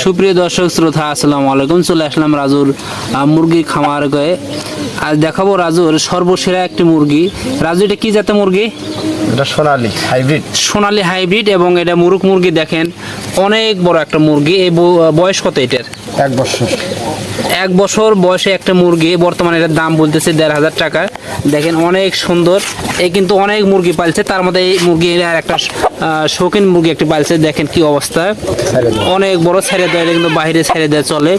সুপ্রিয় দর্শক শ্রোতা আসসালামু আলাইকুম। চলে আসলাম রাজুর মুরগি খামার গায়ে। আজ দেখাবো রাজুর সর্বসেরা একটি মুরগি। রাজু, এটা কি জাতের মুরগি? এটা সোনালী হাইব্রিড। সোনালী হাইব্রিড এবং এটা মুরুক মুরগি। দেখেন অনেক বড় একটা মুরগি। এই বয়স কত এটার? 1 বছর। 1 বছর বয়সে একটা মুরগি। বর্তমানে এটার দাম বলতেছে 1,500 টাকা। দেখেন অনেক সুন্দর। এই কিন্তু অনেক মুরগি পালছে, তার মধ্যে এই মুরগি আর একটা শৌখিন মুরগি একটি পালছে। দেখেন কি অবস্থা, অনেক বড়। ছেড়ে দেয়, এটা কিন্তু বাইরে ছেড়ে দেয় চলে।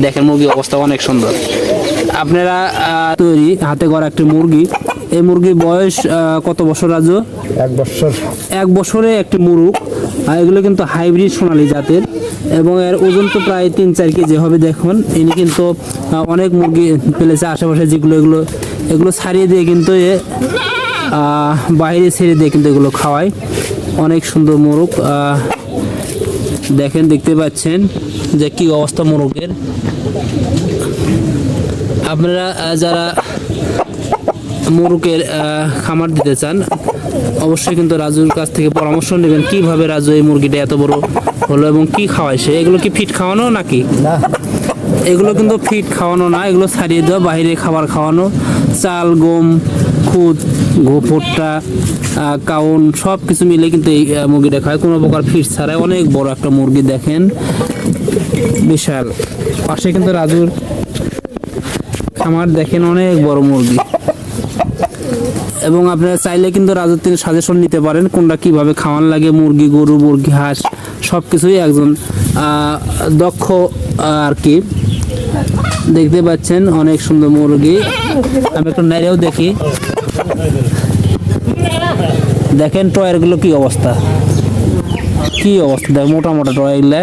দেখেন মুরগির অবস্থা অনেক সুন্দর। আপনারা তৈরি হাতে গড়া একটি মুরগি। এই মুরগির বয়স কত বছর রাজু? 1 বছর। 1 বছরে একটি মুরগ। এগুলো কিন্তু হাইব্রিড সোনালী জাতের এবং এর ওজন তো প্রায় 3-4 কেজি হবে। দেখুন ইনি কিন্তু অনেক মুরগি ফেলেছে আশেপাশে, যেগুলো এগুলো ছাড়িয়ে দিয়ে কিন্তু বাইরে ছেড়ে দিয়ে কিন্তু এগুলো খাওয়ায়। অনেক সুন্দর মোরগ। দেখেন, দেখতে পাচ্ছেন যে কি অবস্থা মোরগের। আপনারা যারা মোরগের খামার দিতে চান অবশ্যই কিন্তু রাজুর কাছ থেকে পরামর্শ নেবেন কিভাবে রাজু এই মুরগিটা এত বড় হলো এবং কি খাওয়ায় সে। এগুলো কি ফিট খাওয়ানো নাকি? না, এগুলো কিন্তু ফিট খাওয়ানো না, এগুলো ছাড়িয়ে দেওয়া, বাইরে খাবার খাওয়ানো। চাল, গম, খুদ, ভুট্টা, কাউন সব কিছু মিলে কিন্তু এই মুরগিটা খায়, কোনো প্রকার ফিট ছাড়াই। অনেক বড় একটা মুরগি, দেখেন বিশাল। পাশে কিন্তু রাজুর খামার, দেখেন অনেক বড় মুরগি। এবং আপনারা চাইলে কিন্তু রাজুর থেকে সাজেশন নিতে পারেন কোনটা কিভাবে খাওয়ান লাগে। মুরগি, গরু, মুরগি, হাঁস সব কিছুই একজন দক্ষ আর কি। দেখতে পাচ্ছেন অনেক সুন্দর মুরগি। আমি একটু নেড়েও দেখি। দেখেন টয়ারগুলো কি অবস্থা, কি অবস্থা। দেখ মোটা মোটা টয়ারগুলো।